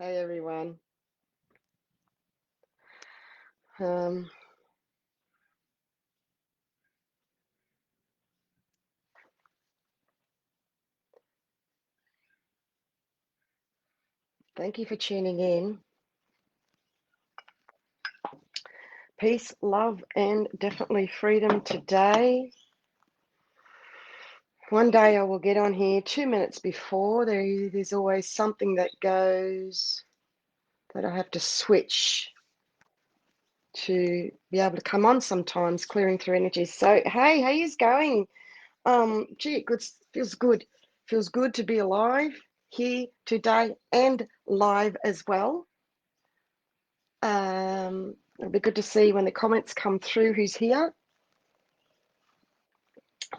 Hey everyone. Um, Thank you for tuning in. Peace, love, and definitely freedom today. One day I will get on here 2 minutes before. There's always something that goes that I have to switch to be able to come on sometimes, clearing through energy. So, hey, how yous going? Gee, feels good. Feels good to be alive here today and live as well. It'll be good to see when the comments come through who's here.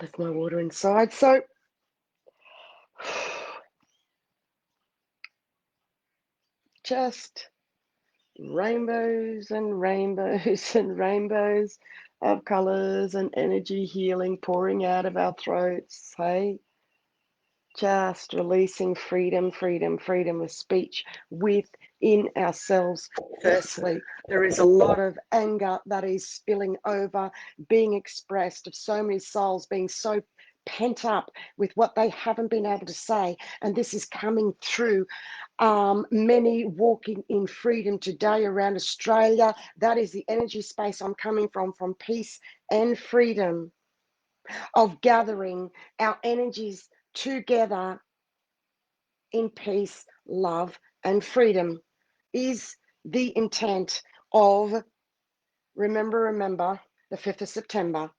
Left my water inside. So, just rainbows and rainbows and rainbows of colors and energy healing pouring out of our throats. Hey, just releasing freedom, freedom, freedom of speech within ourselves. Firstly, there is a lot of anger that is spilling over, being expressed, of so many souls being so pent up with what they haven't been able to say. And this is coming through. Many walking in freedom today around Australia. That is the energy space I'm coming from peace and freedom, of gathering our energies together in peace, love, and freedom is the intent of remember, the 5th of September.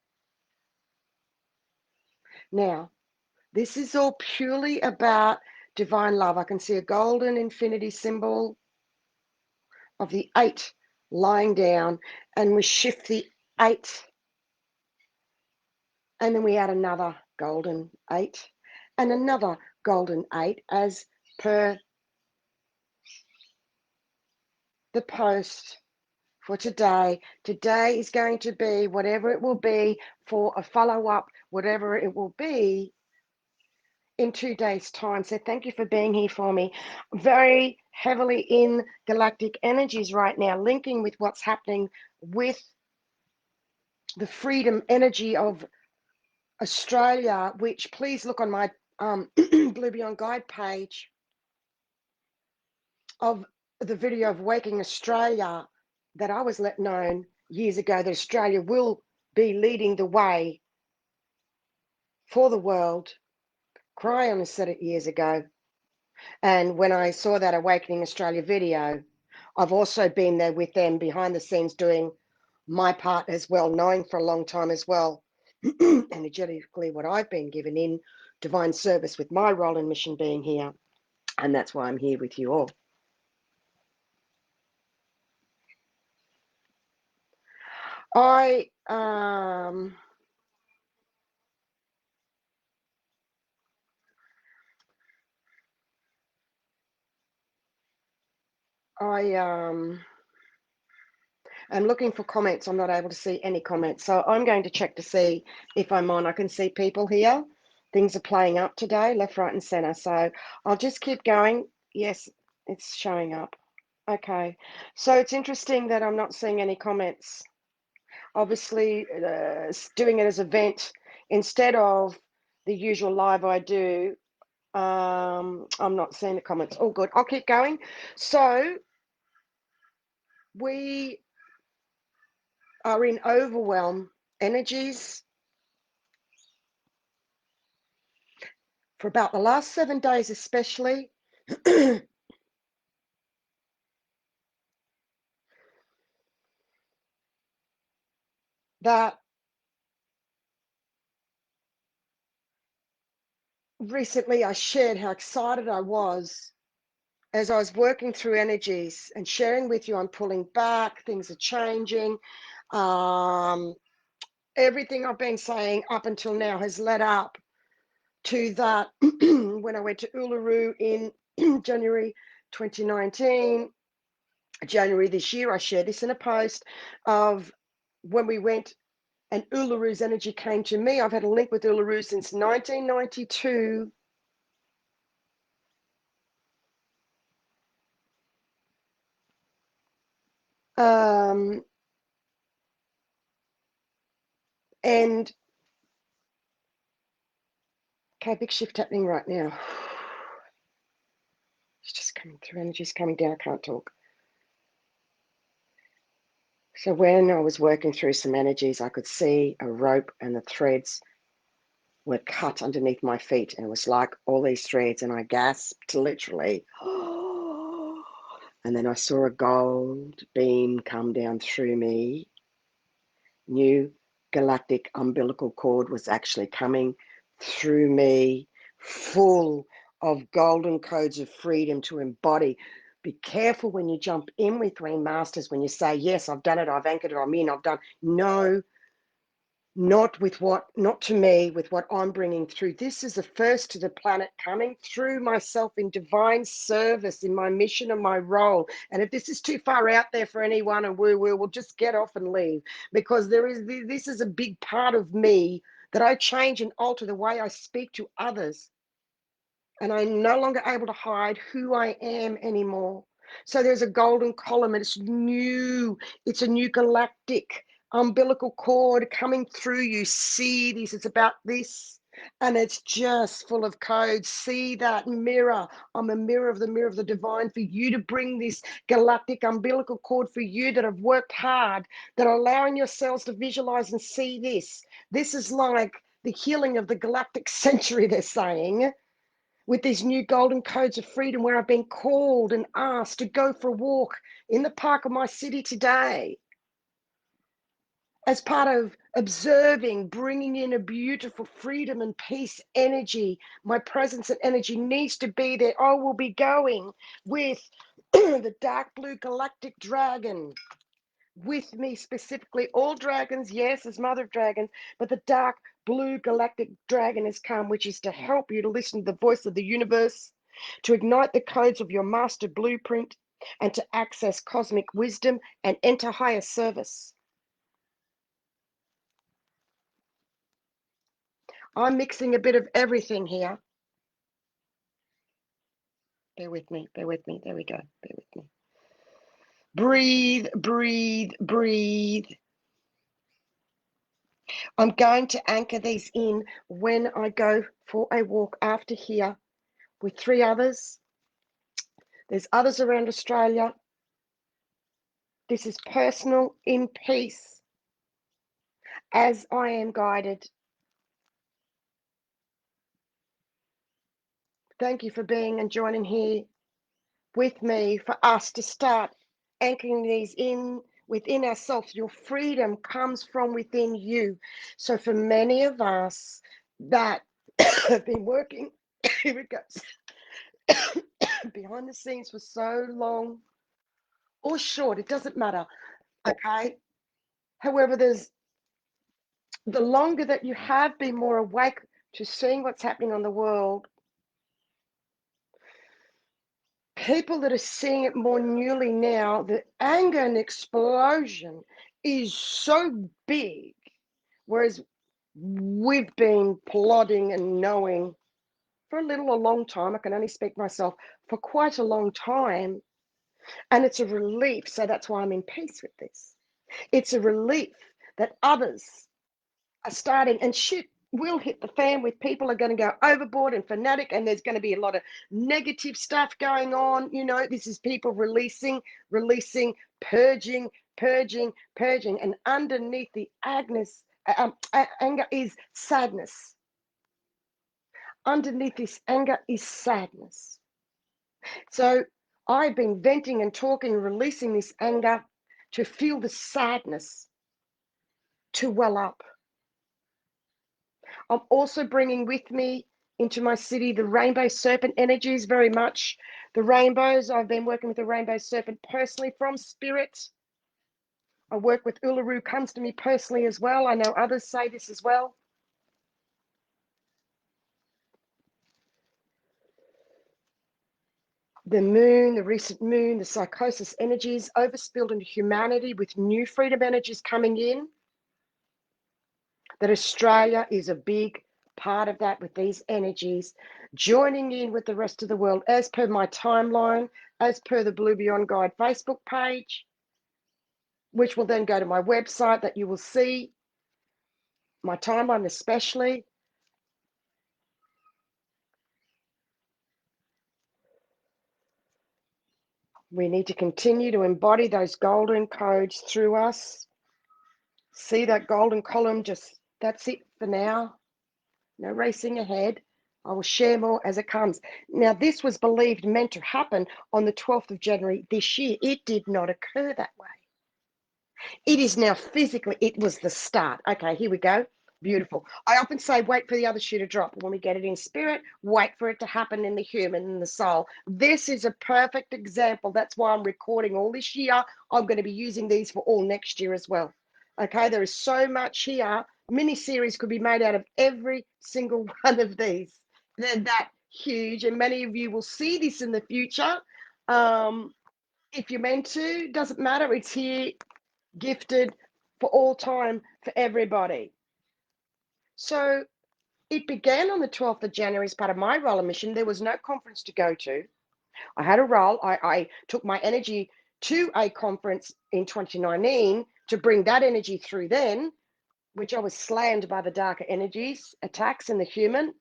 Now, this is all purely about divine love. I can see a golden infinity symbol of the 8 lying down, and we shift the 8, and then we add another golden 8 and another golden 8 as per the post for today. Today is going to be whatever it will be for a follow-up, whatever it will be in 2 days' time. So thank you for being here for me. Very heavily in galactic energies right now, linking with what's happening with the freedom energy of Australia, which please look on my Blue Beyond Guide page of the video of Waking Australia that I was let known years ago that Australia will be leading the way for the world. Cryon said it years ago. And when I saw that Awakening Australia video, I've also been there with them behind the scenes doing my part as well, knowing for a long time as well, energetically, what I've been given in divine service with my role and mission being here. And that's why I'm here with you all. I am looking for comments. I'm not able to see any comments. So I'm going to check to see if I'm on. I can see people here. Things are playing up today, left, right, and center. So I'll just keep going. Yes, it's showing up. Okay. So it's interesting that I'm not seeing any comments. Obviously, doing it as an event instead of the usual live I do. I'm not seeing the comments. All good. I'll keep going. So we are in overwhelm energies for about the last 7 days, especially. That recently I shared how excited I was as I was working through energies and sharing with you. I'm pulling back, things are changing. Everything I've been saying up until now has led up to that when I went to Uluru in January 2019. January this year, I shared this in a post of when we went and Uluru's energy came to me. I've had a link with Uluru since 1992. And okay, big shift happening right now. It's just coming through, energy's coming down, I can't talk. So when I was working through some energies, I could see a rope and the threads were cut underneath my feet. And it was like all these threads, and I gasped literally. And then I saw a gold beam come down through me. New galactic umbilical cord was actually coming through me, full of golden codes of freedom to embody. Be careful when you jump in with Green Masters, when you say, yes, I've done it, I've anchored it, I'm in, I've done. No, not with what, not to me, with what I'm bringing through. This is the first to the planet coming through myself in divine service, in my mission and my role. And if this is too far out there for anyone and we'll just get off and leave, because this is a big part of me that I change and alter the way I speak to others. And I'm no longer able to hide who I am anymore. So there's a golden column, and it's new. It's a new galactic umbilical cord coming through you. See this, it's about this. And it's just full of codes. See that mirror. I'm a mirror of the divine for you to bring this galactic umbilical cord for you that have worked hard, that are allowing yourselves to visualize and see this. This is like the healing of the galactic century, they're saying, with these new golden codes of freedom, where I've been called and asked to go for a walk in the park of my city today as part of observing, bringing in a beautiful freedom and peace energy. My presence and energy needs to be there. I will be going with the dark blue galactic dragon with me, specifically all dragons, yes, as mother of dragons, but the dark blue galactic dragon has come, which is to help you to listen to the voice of the universe, to ignite the codes of your master blueprint, and to access cosmic wisdom and enter higher service. I'm mixing a bit of everything here. Bear with me, bear with me. There we go. Bear with me. Breathe, breathe, breathe. I'm going to anchor these in when I go for a walk after here with 3 others. There's others around Australia. This is personal, in peace, as I am guided. Thank you for being and joining here with me for us to start anchoring these in within ourselves. Your freedom comes from within you. So for many of us that have been working, here it goes, behind the scenes for so long or short, it doesn't matter, okay? However, there's the longer that you have been more awake to seeing what's happening on the world, people that are seeing it more newly now, the anger and explosion is so big, whereas we've been plodding and knowing for a long time. I can only speak myself, for quite a long time, and it's a relief. So that's why I'm in peace with this. It's a relief that others are starting, and shit will hit the fan, with people are going to go overboard and fanatic, and there's going to be a lot of negative stuff going on. You know, this is people releasing, purging, and underneath the anger is sadness. Underneath this anger is sadness. So I've been venting and talking, releasing this anger to feel the sadness to well up. I'm also bringing with me into my city the rainbow serpent energies, very much the rainbows. I've been working with the rainbow serpent personally from spirit. I work with Uluru, comes to me personally as well. I know others say this as well. The moon, the recent moon, the psychosis energies overspilled into humanity with new freedom energies coming in. That Australia is a big part of that, with these energies joining in with the rest of the world, as per my timeline, as per the Blue Beyond Guide Facebook page. which will then go to my website that you will see, my timeline especially. We need to continue to embody those golden codes through us. See that golden column, just that's it for now. No racing ahead. I will share more as it comes. Now, this was believed meant to happen on the 12th of January this year. It did not occur that way. It is now physically, it was the start. Okay, here we go. Beautiful. I often say, wait for the other shoe to drop. When we get it in spirit, wait for it to happen in the human, in the soul. This is a perfect example. That's why I'm recording all this year. I'm going to be using these for all next year as well. Okay, there is so much here. Mini series could be made out of every single one of these. They're that huge, and many of you will see this in the future. If you're meant to, doesn't matter. It's here, gifted for all time, for everybody. So it began on the 12th of January as part of my role and mission. There was no conference to go to. I had a role. I took my energy to a conference in 2019 to bring that energy through then, which I was slammed by the darker energies, attacks in the human.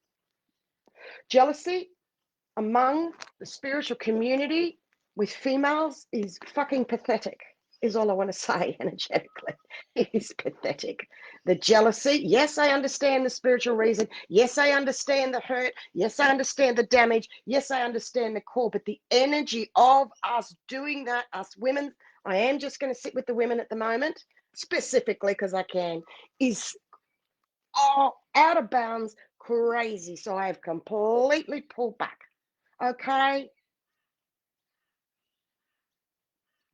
Jealousy among the spiritual community with females is fucking pathetic, is all I want to say energetically. It is pathetic. The jealousy, yes, I understand the spiritual reason. Yes, I understand the hurt. Yes, I understand the damage. Yes, I understand the core. But the energy of us doing that, us women, I am just going to sit with the women at the moment, specifically because I can, is out of bounds crazy. So I have completely pulled back. Okay?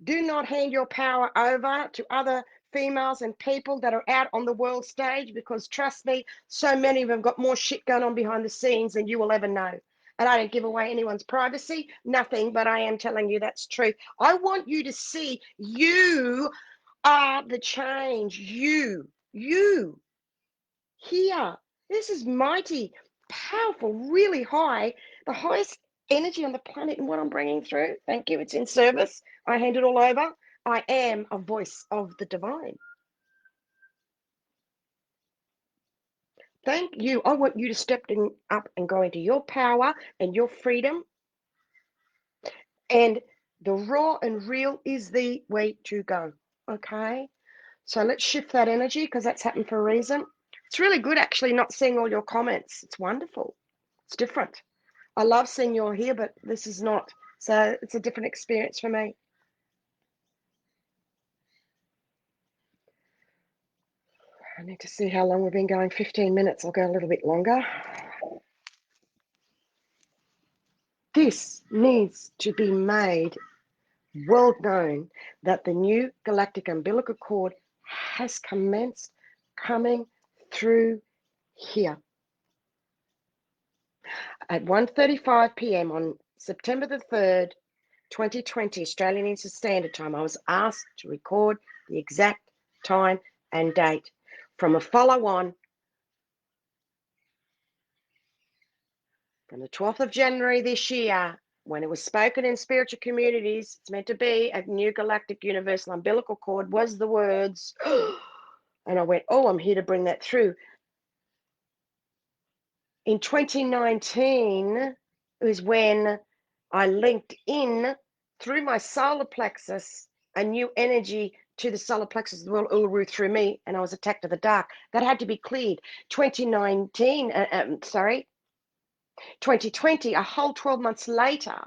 Do not hand your power over to other females and people that are out on the world stage, because trust me, so many of them got more shit going on behind the scenes than you will ever know. And I don't give away anyone's privacy, nothing, but I am telling you that's truth. I want you to see you are the change. You here. This is mighty, powerful, really high, the highest energy on the planet, and what I'm bringing through. Thank you. It's in service. I hand it all over. I am a voice of the divine. Thank you. I want you to step up and go into your power and your freedom. And the raw and real is the way to go. Okay. So let's shift that energy, because that's happened for a reason. It's really good actually not seeing all your comments. It's wonderful. It's different. I love seeing you're here, but this is not. So it's a different experience for me. I need to see how long we've been going. 15 minutes. I'll go a little bit longer. This needs to be made world known that the new galactic umbilical cord has commenced coming through here. At 1:35 p.m. on September the 3rd, 2020, Australian Eastern Standard Time, I was asked to record the exact time and date from a follow-on from the 12th of January this year, when it was spoken in spiritual communities. It's meant to be a new galactic universal umbilical cord, was the words. And I went, oh, I'm here to bring that through. In 2019 is when I linked in through my solar plexus a new energy to the solar plexus of the world, Uluru, through me, and I was attacked to the dark. That had to be cleared. 2020, a whole 12 months later,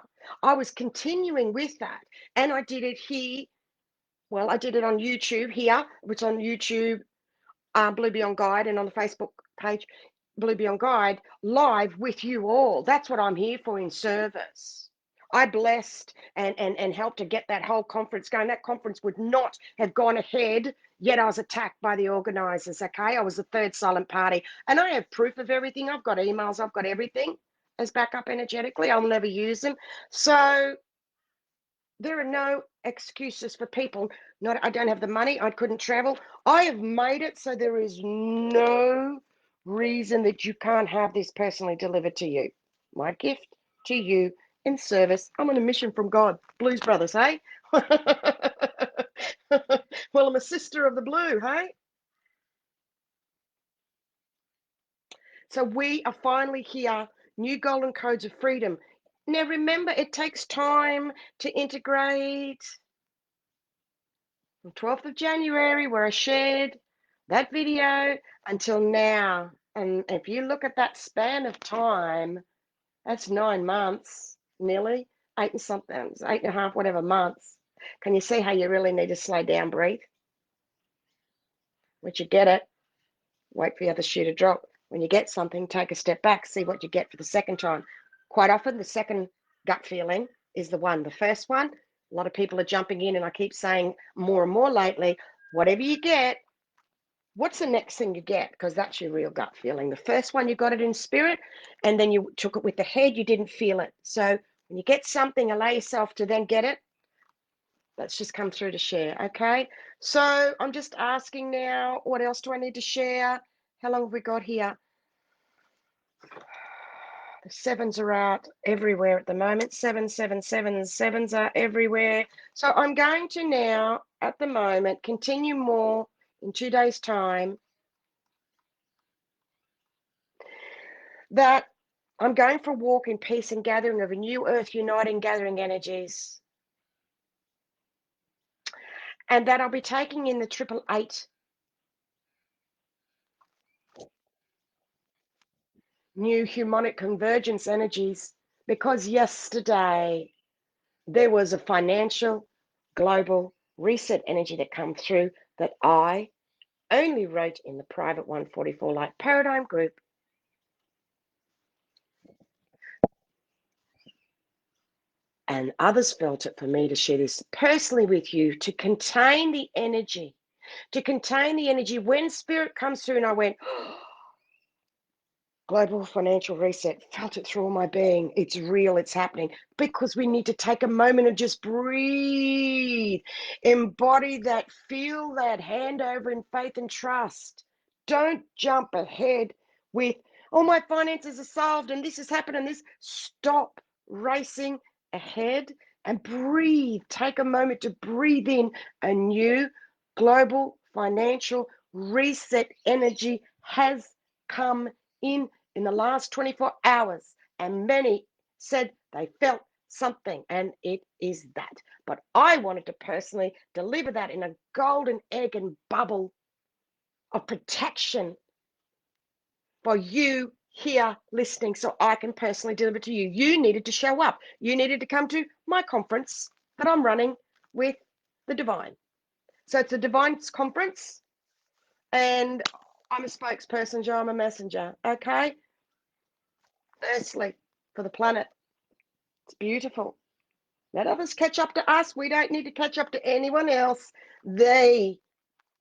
I was continuing with that, and I did it here. Well, I did it on YouTube here, which on YouTube, Blue Beyond Guide, and on the Facebook page, Blue Beyond Guide, live with you all. That's what I'm here for, in service. I blessed and helped to get that whole conference going. That conference would not have gone ahead, yet I was attacked by the organisers, okay? I was the third silent party. And I have proof of everything. I've got emails, I've got everything as backup energetically. I'll never use them. So there are no excuses for people. Not, I don't have the money, I couldn't travel. I have made it so there is no reason that you can't have this personally delivered to you. My gift to you in service. I'm on a mission from God. Blues Brothers, eh? Well, I'm a sister of the blue, hey? So we are finally here, new golden codes of freedom. Now remember, it takes time to integrate. On 12th of January, where I shared that video until now. And if you look at that span of time, that's 9 months, nearly, eight and something, 8.5, whatever months. Can you see how you really need to slow down, breathe? Once you get it, wait for the other shoe to drop. When you get something, take a step back, see what you get for the second time. Quite often, the second gut feeling is the one. The first one, a lot of people are jumping in, and I keep saying more and more lately, whatever you get, what's the next thing you get? Because that's your real gut feeling. The first one, you got it in spirit, and then you took it with the head, you didn't feel it. So when you get something, allow yourself to then get it. Let's just come through to share, okay? So I'm just asking now, what else do I need to share? How long have we got here? The sevens are out everywhere at the moment. 7, 7, 7, sevens are everywhere. So I'm going to now, at the moment, continue more in 2 days' time. That I'm going for a walk in peace and gathering of a new earth uniting gathering energies. And that I'll be taking in the 888 new humanic convergence energies, because yesterday there was a financial global reset energy that come through that I only wrote in the private 144 Light Paradigm group. And others felt it for me to share this personally with you to contain the energy. To contain the energy when spirit comes through, and I went, oh, global financial reset, felt it through all my being. It's real, it's happening. Because we need to take a moment and just breathe, embody that, feel that handover in faith and trust. Don't jump ahead with, oh, my finances are solved and this has happened and this. Stop racing ahead and breathe. Take a moment to breathe in a new global financial reset energy has come in the last 24 hours, and many said they felt something, and it is that. But I wanted to personally deliver that in a golden egg and bubble of protection for you here listening, so I can personally deliver to you. You needed to show up. You needed to come to my conference that I'm running with the Divine. So it's the Divine's conference, and I'm a spokesperson, Joe. I'm a messenger, okay? Firstly, for the planet. It's beautiful. Let others catch up to us. We don't need to catch up to anyone else. They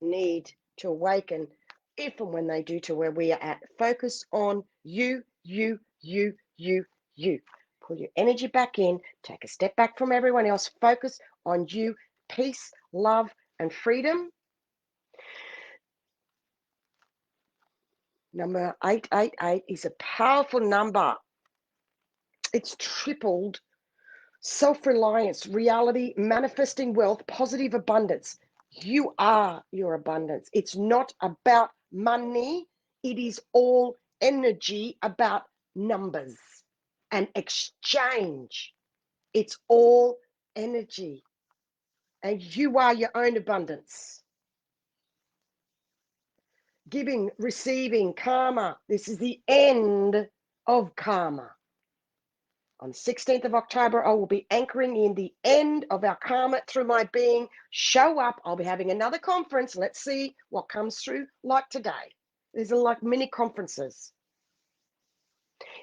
need to awaken if and when they do to where we are at. Focus on you, you, you, you, you. Pull your energy back in. Take a step back from everyone else. Focus on you. Peace, love, and freedom. Number 888 is a powerful number. It's tripled self-reliance, reality, manifesting wealth, positive abundance. You are your abundance. It's not about money. It is all energy about numbers and exchange. It's all energy. And you are your own abundance. Giving, receiving, karma. This is the end of karma. On 16th of October, I will be anchoring in the end of our karma through my being. Show up. I'll be having another conference. Let's see what comes through like today. These are like mini conferences.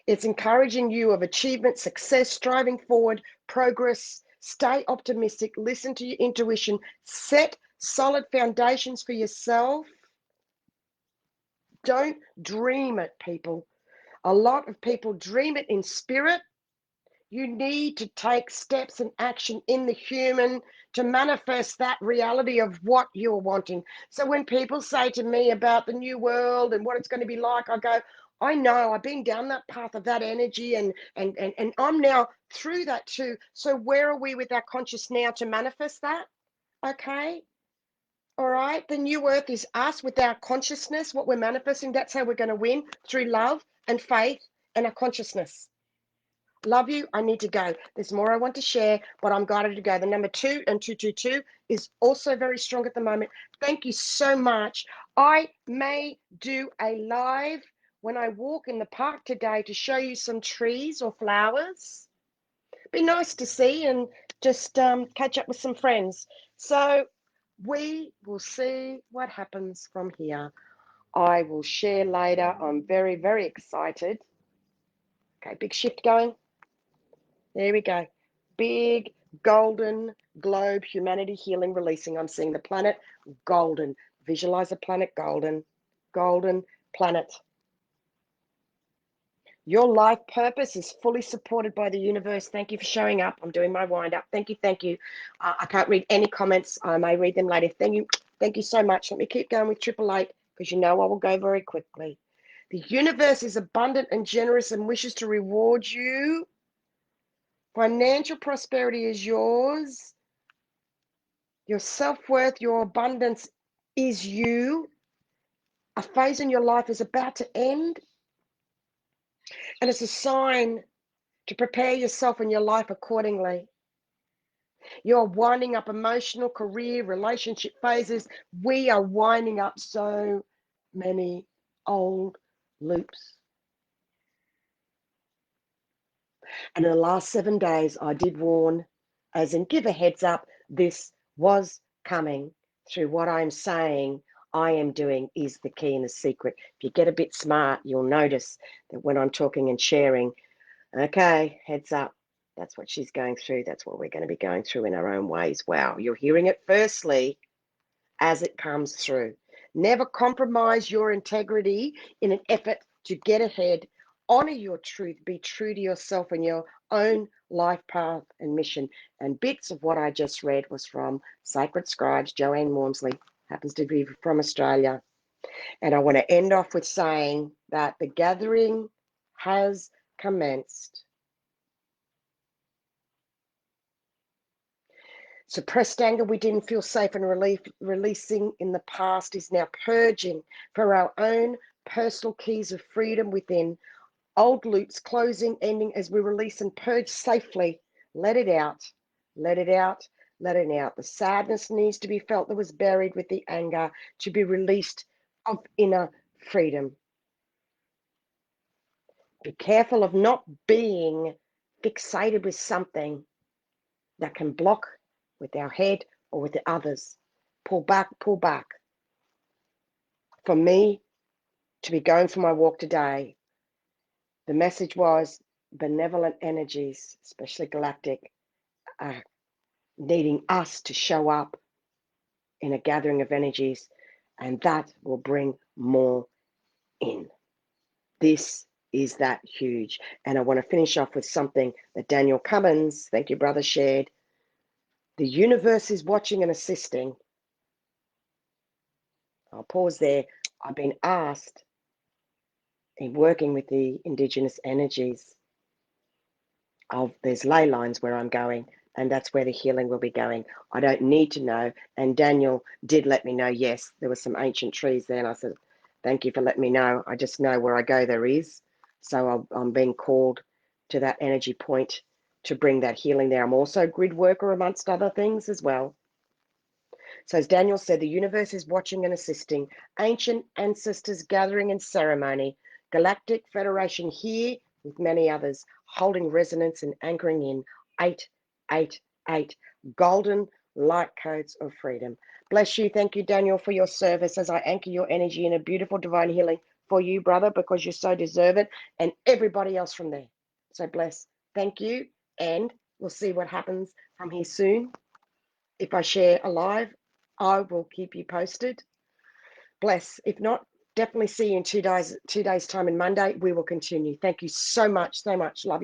It's encouraging you of achievement, success, striving forward, progress. Stay optimistic. Listen to your intuition. Set solid foundations for yourself. Don't dream it, people. A lot of people dream it in spirit. You need to take steps and action in the human to manifest that reality of what you're wanting. So when people say to me about the new world and what it's going to be like, I go, I know, I've been down that path of that energy and I'm now through that too. So where are we with our conscious now to manifest that? Okay. All right, the new earth is us with our consciousness, what we're manifesting. That's how we're going to win, through love and faith and our consciousness. Love you. I need to go. There's more I want to share, but I'm guided to go. The number 2 and 222 is also very strong at the moment. Thank you so much. I may do a live when I walk in the park today to show you some trees or flowers. Be nice to see and just catch up with some friends. So we will see what happens from here. I will share later. I'm very, very excited. Okay, big shift going. There we go. Big golden globe, humanity healing, releasing. I'm seeing the planet golden. Visualize the planet golden. Golden planet. Your life purpose is fully supported by the universe. Thank you for showing up. I'm doing my wind up. Thank you. Thank you. I can't read any comments. I may read them later. Thank you. Thank you so much. Let me keep going with 888 because you know I will go very quickly. The universe is abundant and generous and wishes to reward you. Financial prosperity is yours. Your self-worth, your abundance is you. A phase in your life is about to end. And it's a sign to prepare yourself and your life accordingly. You're winding up emotional, career, relationship phases. We are winding up so many old loops. And in the last 7 days, I did warn, as in give a heads up, this was coming. Through what I'm saying, I am doing is the key and the secret. If you get a bit smart, you'll notice that when I'm talking and sharing, okay, heads up. That's what she's going through. That's what we're going to be going through in our own ways. Wow, you're hearing it firstly as it comes through. Never compromise your integrity in an effort to get ahead. Honor your truth. Be true to yourself and your own life path and mission. And bits of what I just read was from Sacred Scribes, Joanne Maumsley, happens to be from Australia. And I want to end off with saying that the gathering has commenced. Suppressed anger we didn't feel safe and releasing in the past is now purging for our own personal keys of freedom within. Old loops closing, ending as we release and purge safely. Let it out, let it out, let it out. The sadness needs to be felt that was buried with the anger to be released of inner freedom. Be careful of not being fixated with something that can block with our head or with the others. Pull back, pull back. For me to be going for my walk today, the message was benevolent energies, especially galactic, are needing us to show up in a gathering of energies, and that will bring more in. This is that huge. And I want to finish off with something that Daniel Cummins, thank you, brother, shared. The universe is watching and assisting. I'll pause there. I've been asked in working with the Indigenous energies there's ley lines where I'm going, and that's where the healing will be going. I don't need to know. And Daniel did let me know, yes, there were some ancient trees there. And I said, thank you for letting me know. I just know where I go there is. So I'm being called to that energy point to bring that healing there. I'm also a grid worker amongst other things as well. So as Daniel said, the universe is watching and assisting. Ancient ancestors gathering in ceremony. Galactic Federation here with many others, holding resonance and anchoring in 888. Golden light codes of freedom. Bless you. Thank you, Daniel, for your service as I anchor your energy in a beautiful divine healing for you, brother, because you so deserve it, and everybody else from there. So bless. Thank you, and we'll see what happens from here soon. If I share alive, I will keep you posted. Bless. If not, definitely see you in 2 days time and Monday. We will continue. Thank you so much, so much. Love you.